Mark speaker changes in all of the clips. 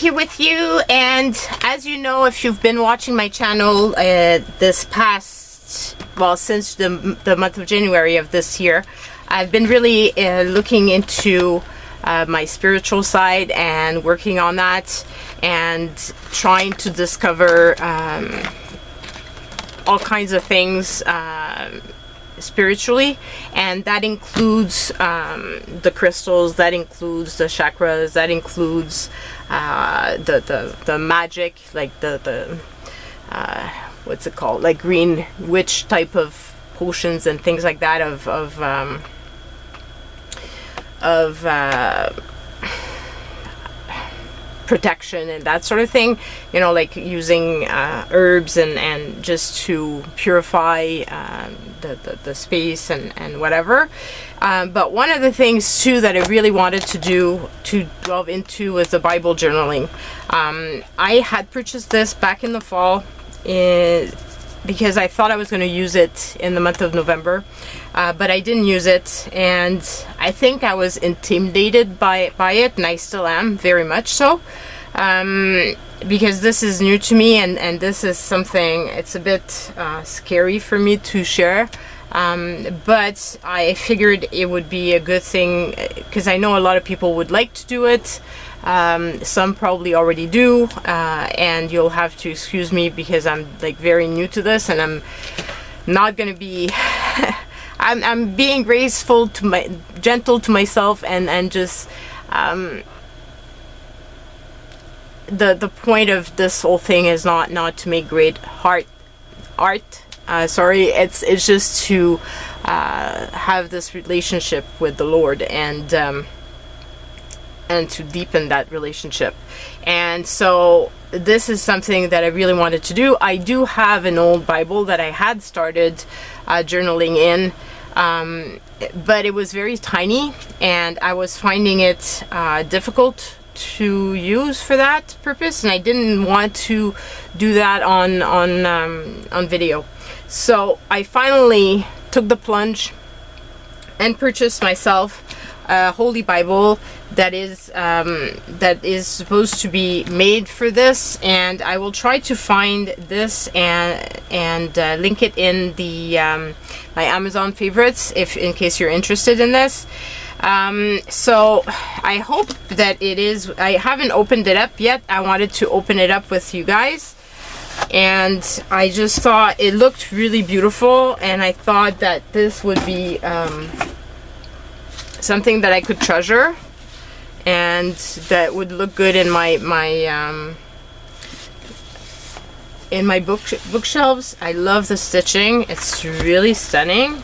Speaker 1: Vicky with you, and as you know, if you've been watching my channel this past, well, since the month of January of this year, I've been really looking into my spiritual side and working on that and trying to discover all kinds of things spiritually, and that includes the crystals, that includes the chakras, that includes the magic, like the what's it called, like green witch type of potions and things like that, of protection and that sort of thing, you know, like using herbs and just to purify the space and whatever. But one of the things too that I really wanted to delve into was the Bible journaling. I had purchased this back in the fall because I thought I was going to use it in the month of November, but I didn't use it, and I think I was intimidated by it, and I still am, very much so, because this is new to me, and this is something, it's a bit scary for me to share, but I figured it would be a good thing, because I know a lot of people would like to do it. Some probably already do, and you'll have to excuse me because I'm like very new to this, and I'm not gonna be I'm being graceful to gentle to myself, and just the point of this whole thing is not to make great art. Sorry, it's just to have this relationship with the Lord, and to deepen that relationship. And so this is something that I really wanted to do. I do have an old Bible that I had started journaling in, but it was very tiny, and I was finding it difficult to use for that purpose, and I didn't want to do that on video. So I finally took the plunge and purchased myself a Holy Bible that is supposed to be made for this, and I will try to find this and link it in the my Amazon favorites, if in case you're interested in this. So I hope that it is. I haven't opened it up yet. I wanted to open it up with you guys, and I just thought it looked really beautiful, and I thought that this would be something that I could treasure, and that would look good in my bookshelves. I love the stitching. It's really stunning,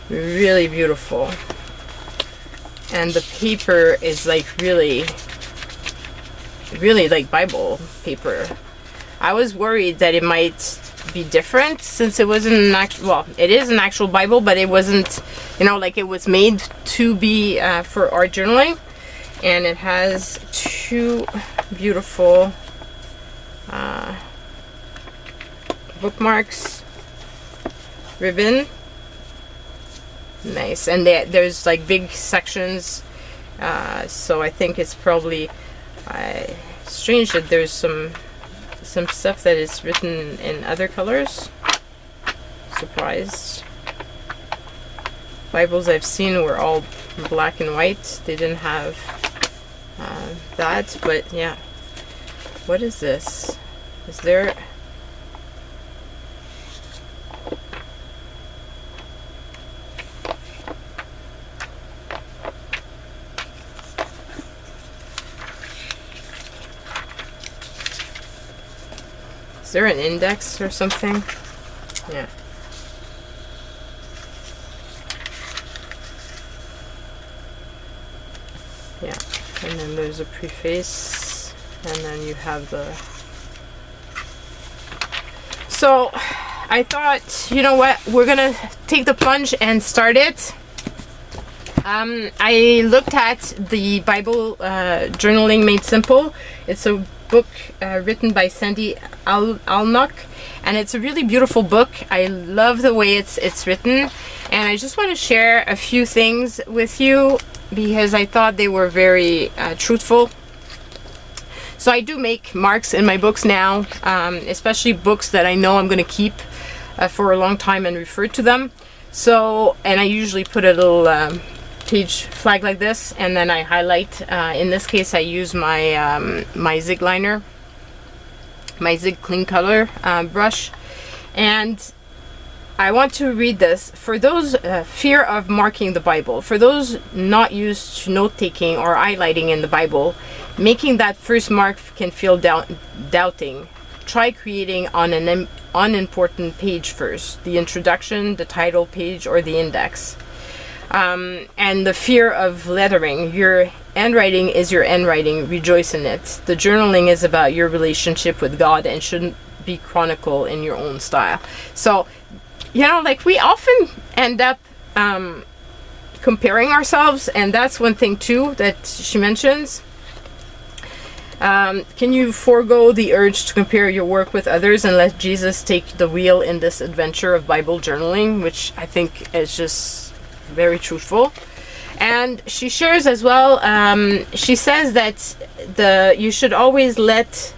Speaker 1: really beautiful, and the paper is like really like Bible paper. I was worried that it might be different, since it wasn't an actual, well, it is an actual Bible, but it wasn't, you know, like it was made to be for art journaling. And it has two beautiful bookmarks, ribbon, nice, and there's like big sections, so I think it's probably strange that there's some stuff that is written in other colors. Surprised. Bibles I've seen were all black and white. They didn't have that, but yeah. What is this? Is there... Is there an index or something? Yeah. Yeah. And then there's a preface, and then you have the... So I thought, you know what, we're gonna take the plunge and start it. I looked at the Bible Journaling Made Simple. It's a book written by Sandy Alnock, and it's a really beautiful book. I love the way it's written, and I just want to share a few things with you because I thought they were very truthful So I do make marks in my books now, especially books that I know I'm going to keep for a long time and refer to them. So, and I usually put a little page flag like this, and then I highlight. In this case, I use my my Zig liner, my Zig clean color brush, and I want to read this for those fear of marking the Bible. For those not used to note-taking or highlighting in the Bible, making that first mark can feel doubting. Try creating on an unimportant page first, the introduction, the title page, or the index. And the fear of lettering. Your handwriting is your handwriting. Rejoice in it. The journaling is about your relationship with God and shouldn't be chronicle in your own style. So, you know, like we often end up comparing ourselves, and that's one thing too that she mentions. Can you forego the urge to compare your work with others and let Jesus take the wheel in this adventure of Bible journaling, which I think is just very truthful. And she shares as well, she says that you should always let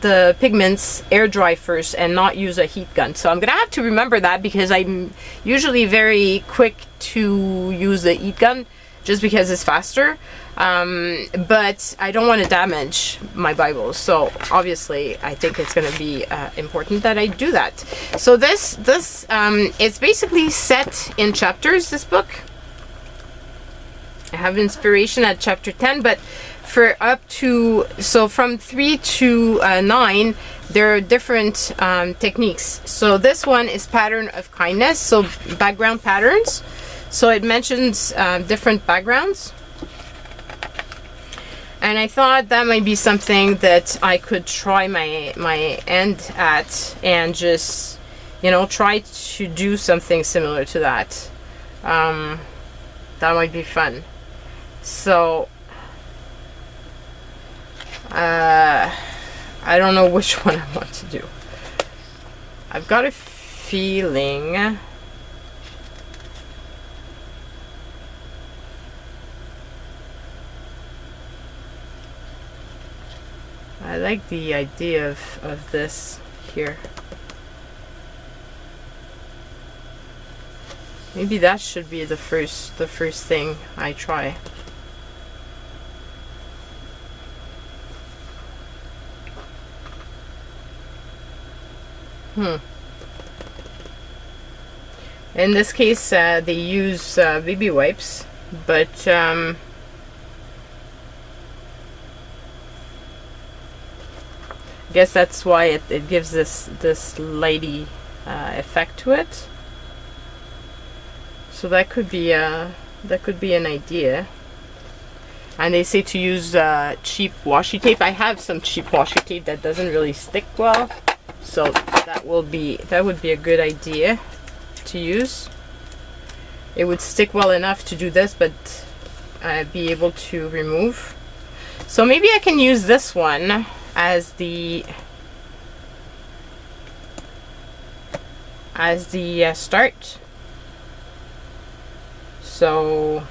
Speaker 1: the pigments air dry first and not use a heat gun. So I'm gonna have to remember that, because I'm usually very quick to use the heat gun just because it's faster, but I don't want to damage my Bibles, so obviously I think it's going to be important that I do that. So this it's basically set in chapters, this book. I have inspiration at chapter 10, but for up to, so from 3 to 9, there are different techniques. So this one is pattern of kindness, so background patterns. So it mentions different backgrounds, and I thought that might be something that I could try my hand at, and just, you know, try to do something similar to that. That might be fun. So I don't know which one I want to do. I've got a feeling I like the idea of this here. Maybe that should be the first thing I try. In this case, they use baby wipes, but I guess that's why it gives this lighty effect to it. So that could be an idea. And they say to use cheap washi tape. I have some cheap washi tape that doesn't really stick well, so that would be a good idea to use. It would stick well enough to do this, but be able to remove. So maybe I can use this one as the start. So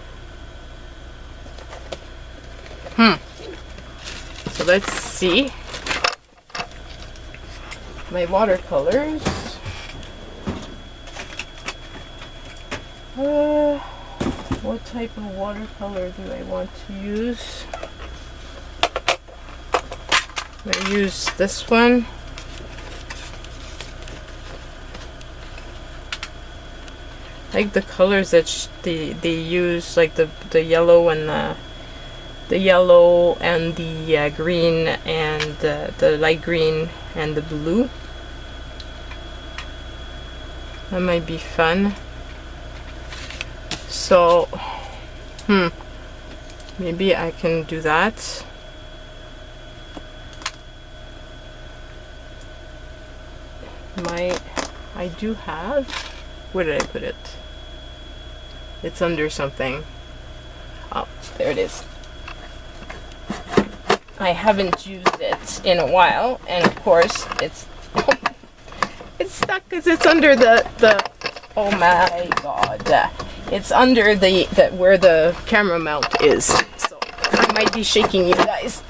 Speaker 1: so let's see my watercolors. What type of watercolor do I want to use? I use this one. I like the colors that they use, like the yellow and the yellow and the green and the light green and the blue. That might be fun. So, maybe I can do that. I do have, where did I put it? It's under something. Oh, there it is. I haven't used it in a while, and of course it's it's stuck because it's under the oh my god, it's under the where the camera mount is, so I might be shaking you guys.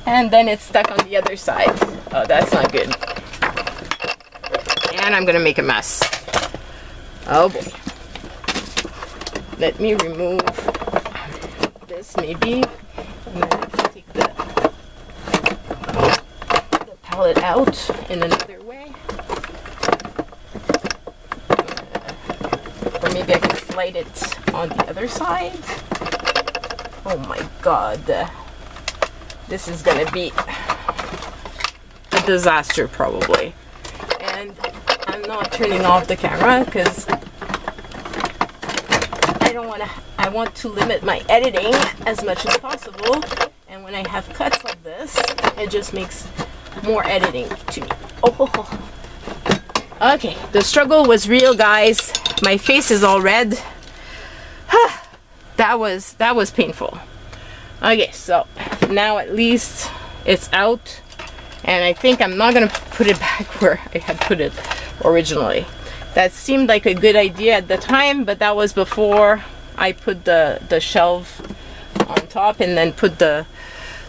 Speaker 1: And then it's stuck on the other side. Oh, that's not good. And I'm gonna make a mess. Oh boy. Let me remove this maybe. And then I can take the palette out in another way. Or maybe I can slide it on the other side. Oh my god. This is gonna be a disaster probably. And I'm not turning off the camera because I want to limit my editing as much as possible. And when I have cuts like this, it just makes more editing to me. Oh. Okay, the struggle was real, guys. My face is all red. That was painful. Okay, so now at least it's out, and I think I'm not gonna put it back where I had put it originally. That seemed like a good idea at the time, but that was before I put the shelf on top and then put the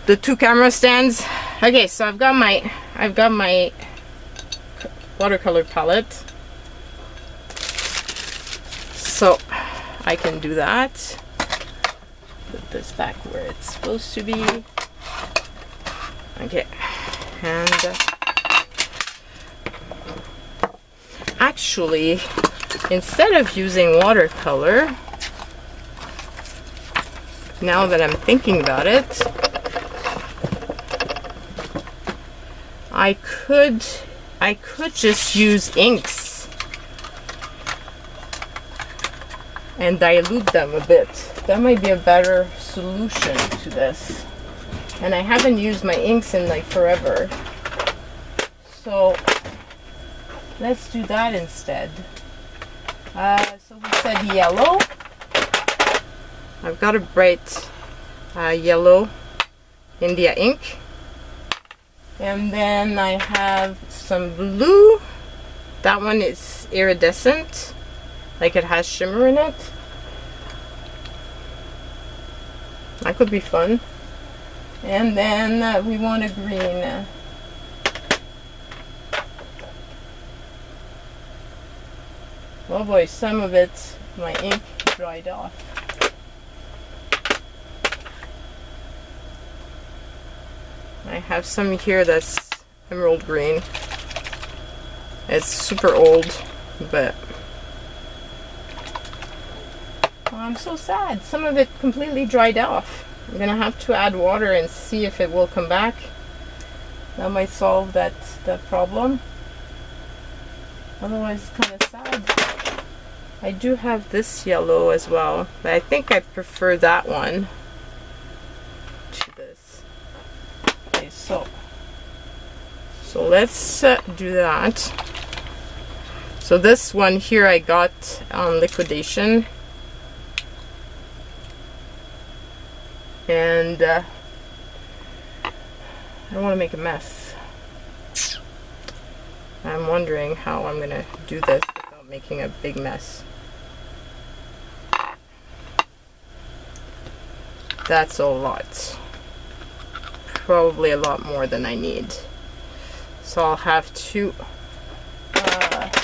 Speaker 1: two camera stands. Okay, so I've got my watercolor palette, so I can do that. Put this back where it's supposed to be. Okay, and actually, instead of using watercolor, now that I'm thinking about it, I could just use inks and dilute them a bit. That might be a better solution to this. And I haven't used my inks in like forever. So let's do that instead. So we said yellow. I've got a bright yellow India ink. And then I have some blue. That one is iridescent, like it has shimmer in it. That could be fun. And then we want a green. Oh boy, some of it, my ink dried off. I have some here that's emerald green. It's super old, but oh, I'm so sad. Some of it completely dried off. I'm gonna have to add water and see if it will come back. That might solve that problem. Otherwise, it's kind of sad. I do have this yellow as well, but I think I prefer that one to this. Okay, so let's do that. So this one here I got on liquidation, and I don't want to make a mess. I'm wondering how I'm gonna do this without making a big mess. That's a lot. Probably a lot more than I need. So I'll have to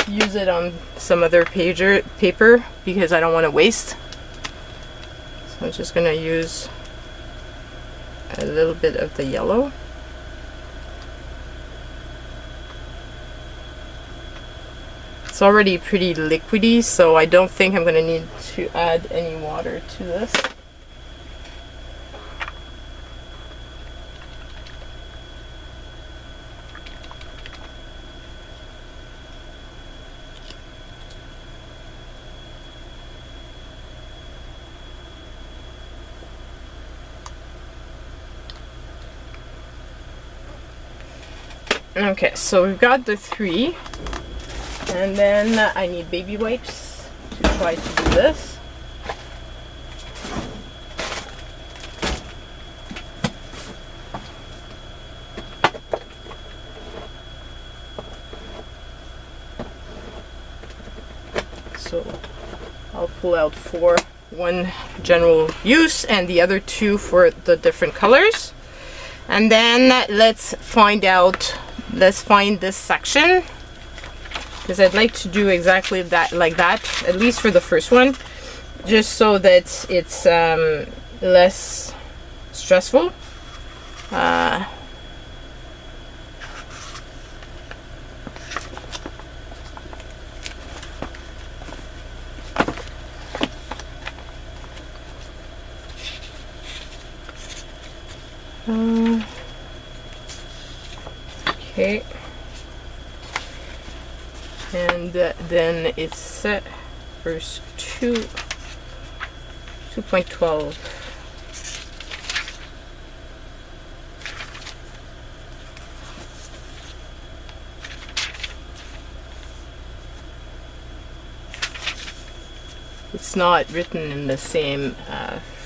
Speaker 1: use it on some other paper because I don't want to waste. So I'm just going to use a little bit of the yellow. It's already pretty liquidy, so I don't think I'm going to need to add any water to this. Okay, so we've got the three, and then I need baby wipes to try to do this. So I'll pull out 4 one general use and the other two for the different colors. And then let's find this section, because I'd like to do exactly that, like that, at least for the first one, just so that it's less stressful. Okay, and then it's verse 2.12. It's not written in the same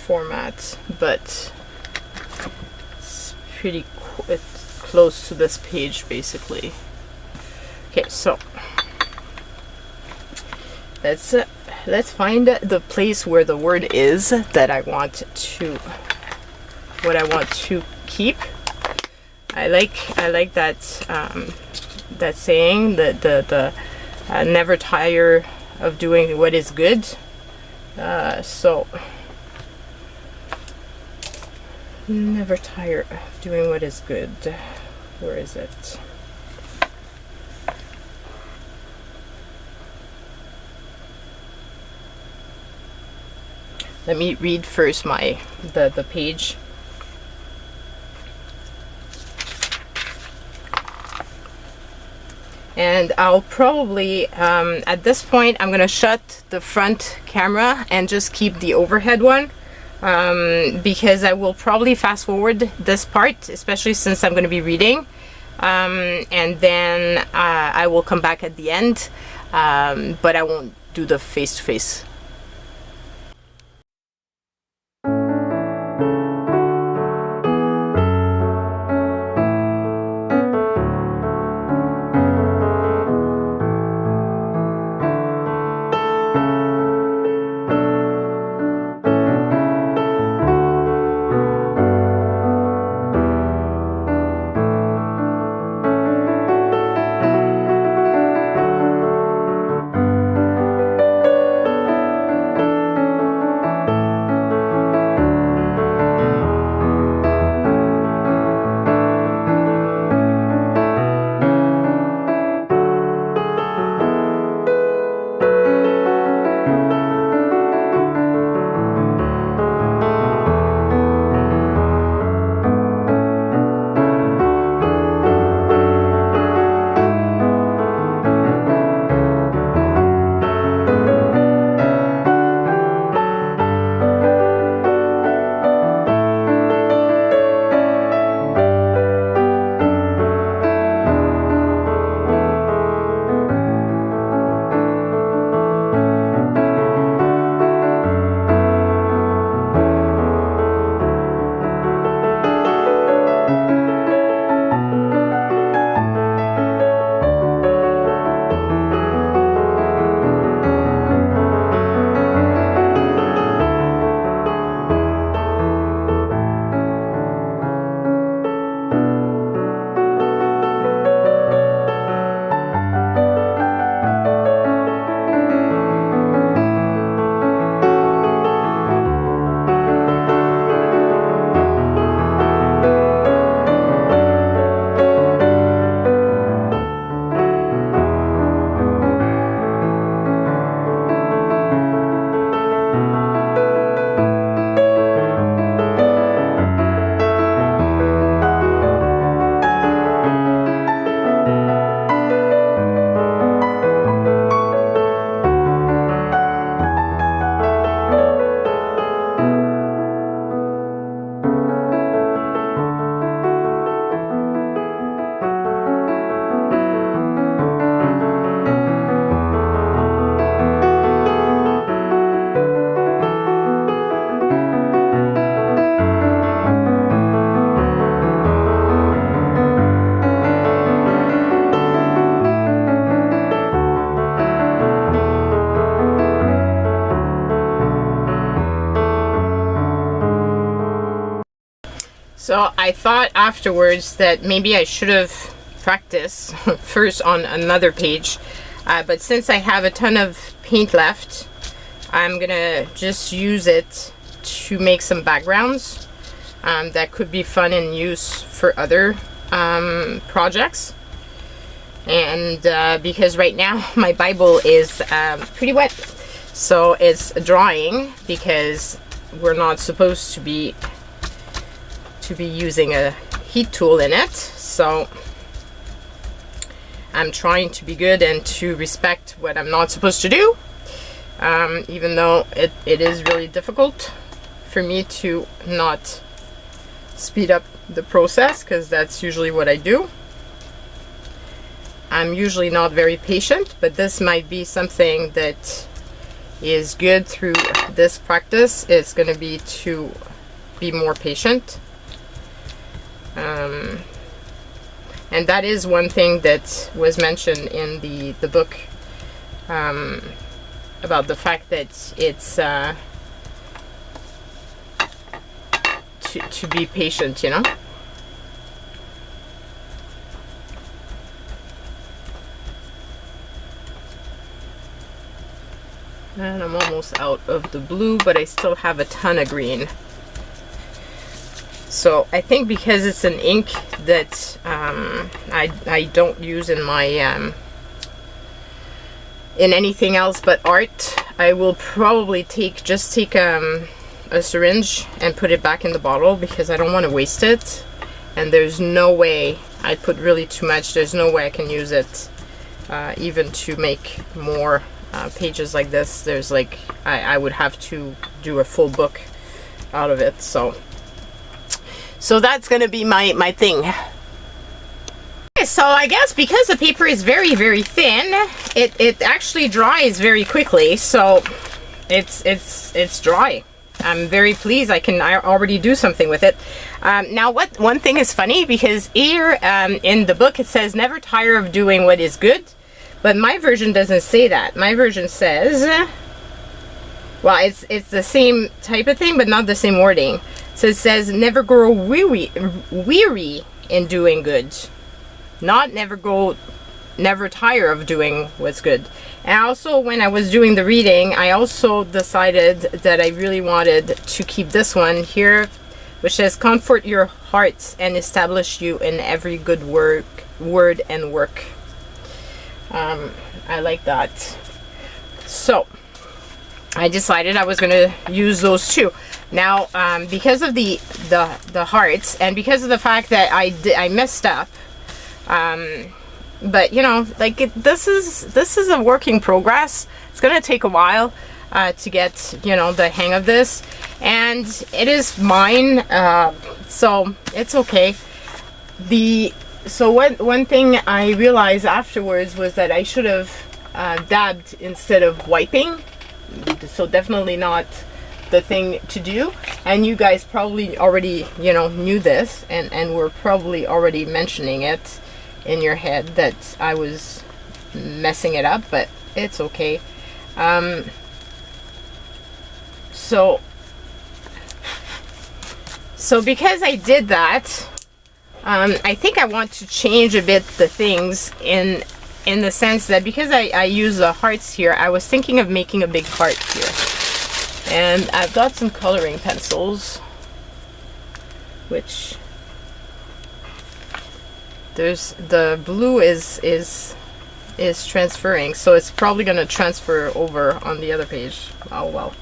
Speaker 1: format, but it's pretty it's close to this page basically. Okay, so let's find the place where the word is that I want to keep. I like that that saying, that the never tire of doing what is good. So never tire of doing what is good. Where is it? Let me read first the page. And I'll probably, at this point, I'm gonna shut the front camera and just keep the overhead one, because I will probably fast forward this part, especially since I'm gonna be reading, and then I will come back at the end, but I won't do the face-to-face. So I thought afterwards that maybe I should have practiced first on another page, but since I have a ton of paint left, I'm gonna just use it to make some backgrounds that could be fun and use for other projects. And because right now my Bible is pretty wet, so it's drying because we're not supposed to be using a heat tool in it. So I'm trying to be good and to respect what I'm not supposed to do, even though it is really difficult for me to not speed up the process, because that's usually what I do. I'm usually not very patient, but this might be something that is good through this practice. It's going to be to be more patient. And that is one thing that was mentioned in the book, about the fact that it's to be patient, you know. And I'm almost out of the blue, but I still have a ton of green. So I think because it's an ink that I don't use in my in anything else but art, I will probably just take a syringe and put it back in the bottle, because I don't want to waste it. And there's no way, I put really too much, there's no way I can use it even to make more pages like this. There's like, I would have to do a full book out of it. So that's gonna be my thing. Okay, so I guess because the paper is very, very thin, it actually dries very quickly. So it's dry. I'm very pleased. I already do something with it. Now, one thing is funny, because here in the book it says never tire of doing what is good, but my version doesn't say that. My version says, well, it's the same type of thing, but not the same wording. So it says never grow weary in doing good, not never tire of doing what's good. And also, when I was doing the reading, I also decided that I really wanted to keep this one here, which says comfort your hearts and establish you in every good word and work. I like that. So I decided I was going to use those two. Now, because of the hearts, and because of the fact that I messed up, but you know, like this is a work in progress. It's gonna take a while to get, you know, the hang of this, and it is mine, so it's okay. So one thing I realized afterwards was that I should have dabbed instead of wiping. So definitely not the thing to do, and you guys probably already, you know, knew this, and were probably already mentioning it in your head that I was messing it up, but it's okay. So because I did that, I think I want to change a bit the things in the sense that because I use the hearts here, I was thinking of making a big heart here. And I've got some coloring pencils, which the blue is transferring, so it's probably going to transfer over on the other page. Oh well.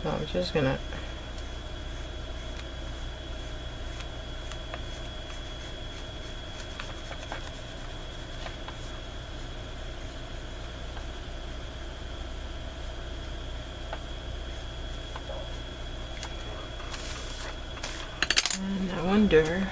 Speaker 1: So I'm just gonna and I wonder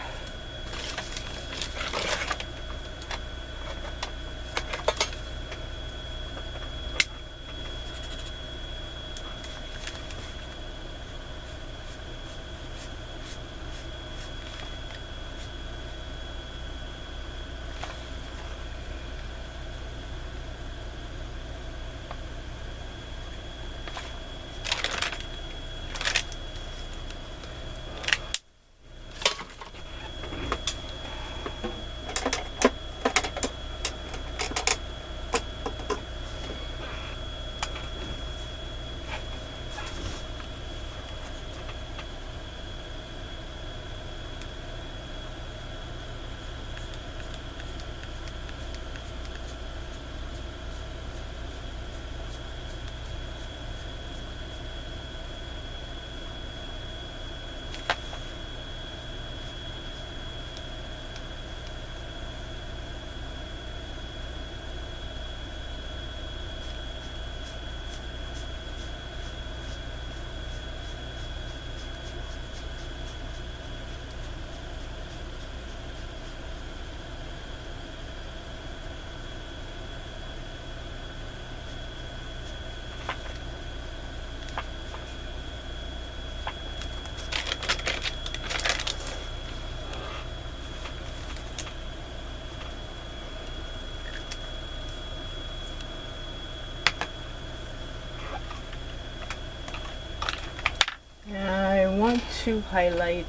Speaker 1: to highlight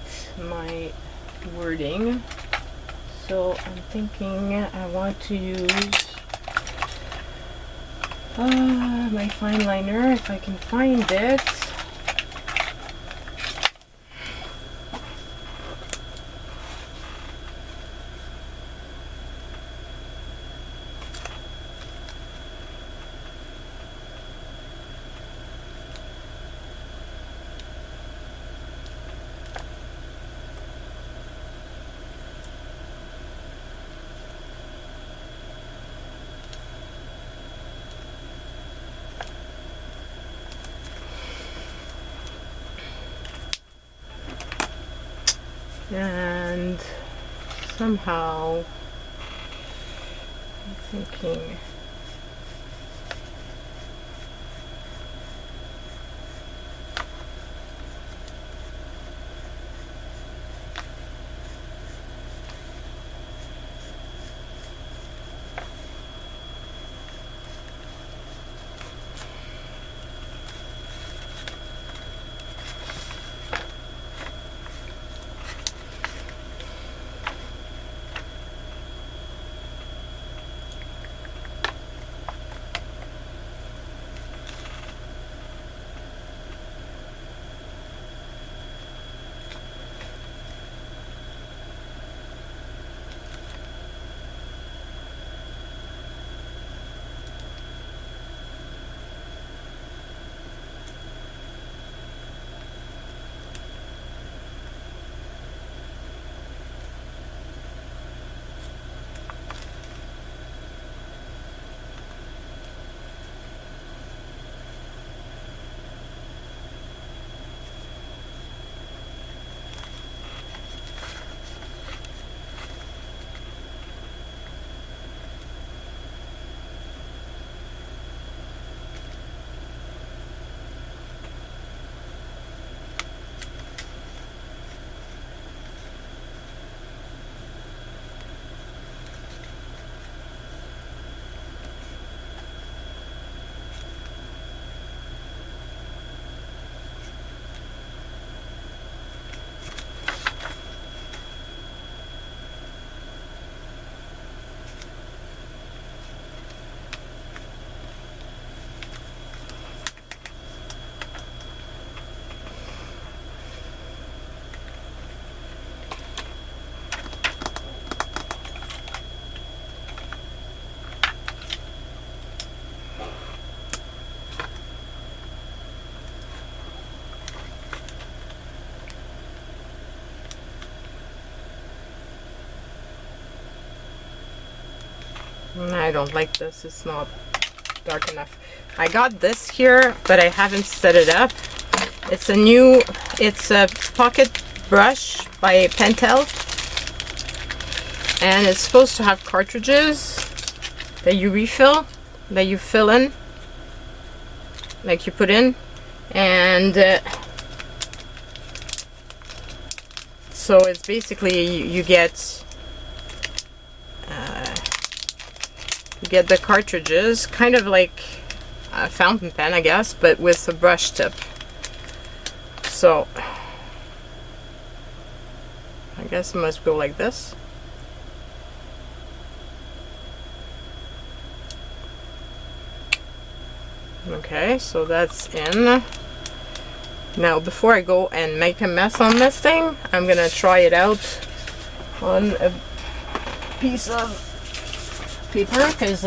Speaker 1: my wording. So I'm thinking I want to use my fine liner if I can find it. And somehow I'm thinking I don't like this, it's not dark enough. I got this here, but I haven't set it up. It's a pocket brush by Pentel, and it's supposed to have cartridges that you refill, that you fill in, like you put in, and so it's basically you get the cartridges, kind of like a fountain pen, I guess, but with a brush tip. So I guess it must go like this. Okay, so that's in. Now before I go and make a mess on this thing, I'm gonna try it out on a piece of paper, because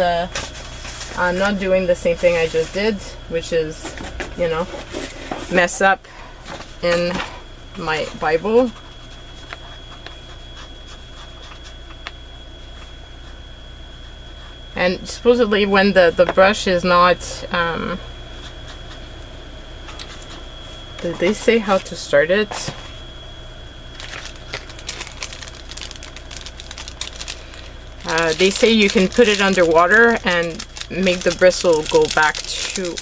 Speaker 1: I'm not doing the same thing I just did, which is, you know, mess up in my Bible. And supposedly when the brush is not, did they say how to start it? They say you can put it underwater and make the bristle go back to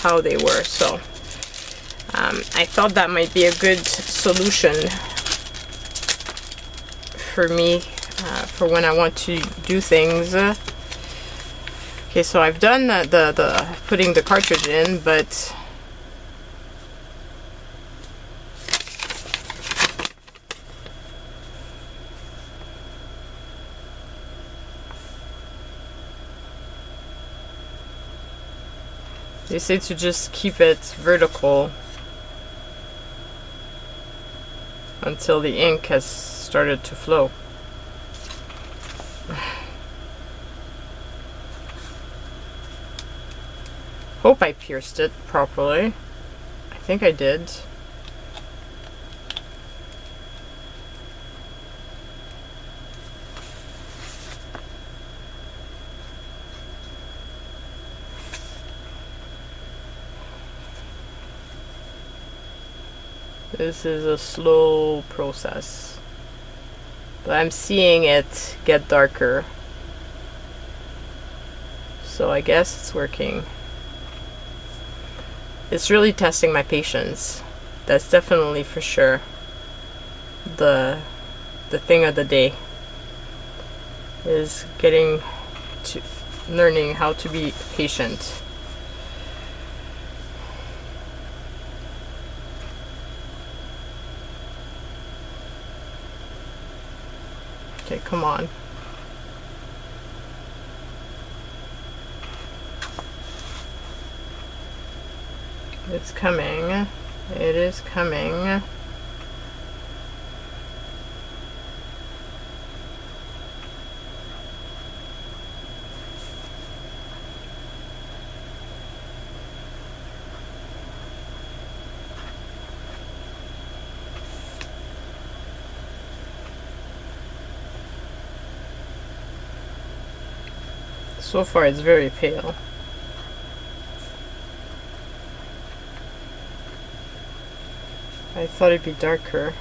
Speaker 1: how they were. So I thought that might be a good solution for me for when I want to do things. Okay, so I've done the putting the cartridge in, but They say to just keep it vertical until the ink has started to flow. Hope I pierced it properly. I think I did. This is a slow process, but I'm seeing it get darker, so I guess it's working. It's really testing my patience. That's definitely for sure the thing of the day, is getting to learning how to be patient. Okay, come on. It's coming. It is coming. So far it's very pale. I thought it'd be darker.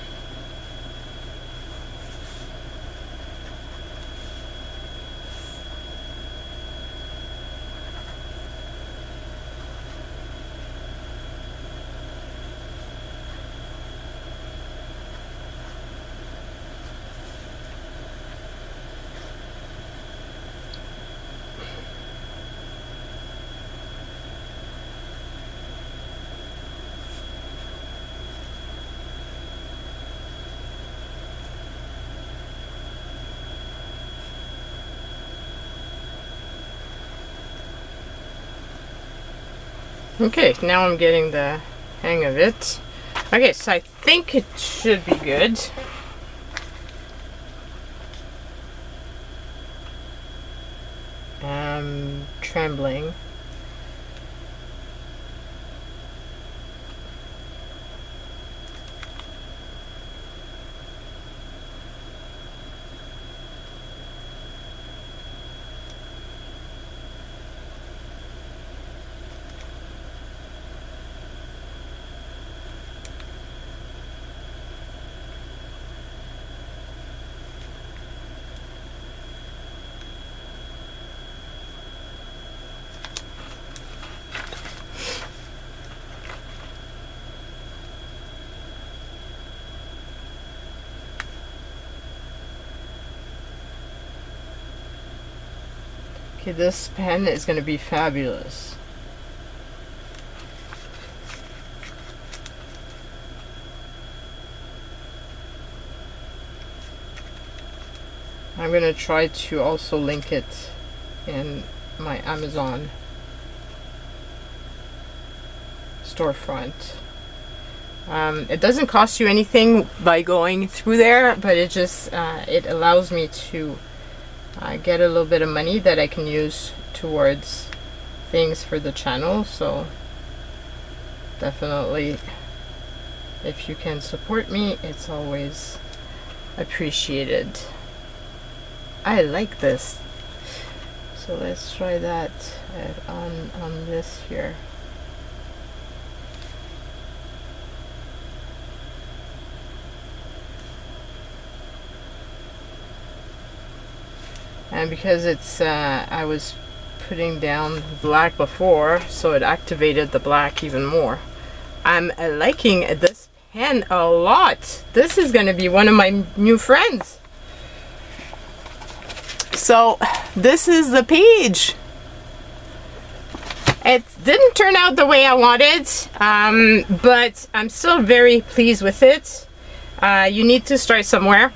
Speaker 1: Okay, now I'm getting the hang of it. Okay, so I think it should be good. I'm trembling. Okay, this pen is going to be fabulous. I'm going to try to also link it in my Amazon storefront. It doesn't cost you anything by going through there, but it just it allows me to get a little bit of money that I can use towards things for the channel. So definitely, if you can support me, it's always appreciated. I like this. So let's try that on this here. And because it's I was putting down black before, so it activated the black even more. I'm liking this pen a lot. This is going to be one of my new friends. So this is the page. It didn't turn out the way I wanted, but I'm still very pleased with it. You need to start somewhere.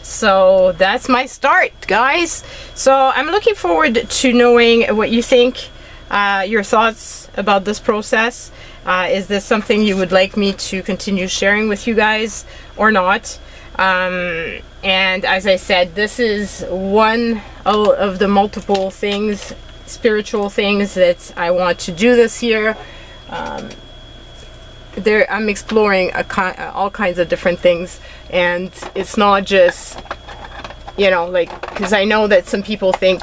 Speaker 1: So that's my start, guys. So I'm looking forward to knowing what you think. your thoughts about this process. Is this something you would like me to continue sharing with you guys or not? And as I said, this is one of the multiple things, spiritual things, that I want to do this year. I'm exploring all kinds of different things, and it's not just, you know, like, because I know that some people think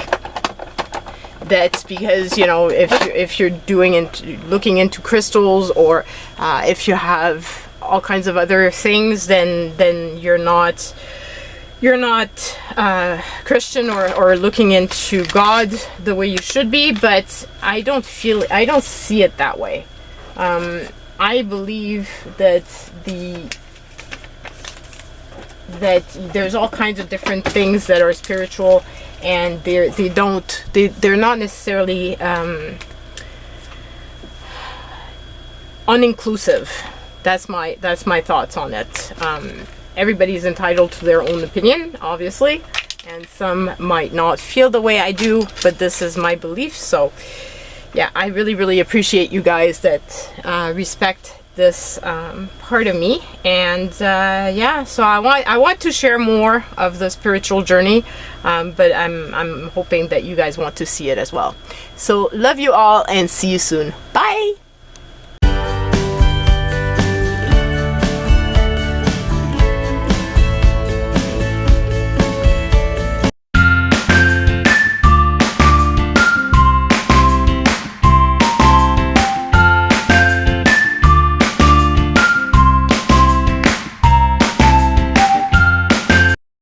Speaker 1: that because, you know, if you're looking into crystals, or if you have all kinds of other things, then you're not Christian or looking into God the way you should be. But I don't see it that way. I believe that there's all kinds of different things that are spiritual, and they're not necessarily uninclusive. That's my thoughts on it. Everybody's entitled to their own opinion, obviously, and some might not feel the way I do, but this is my belief. So yeah, I really appreciate you guys that respect this part of me. And yeah, so I want to share more of the spiritual journey, but I'm hoping that you guys want to see it as well. So love you all, and see you soon. Bye.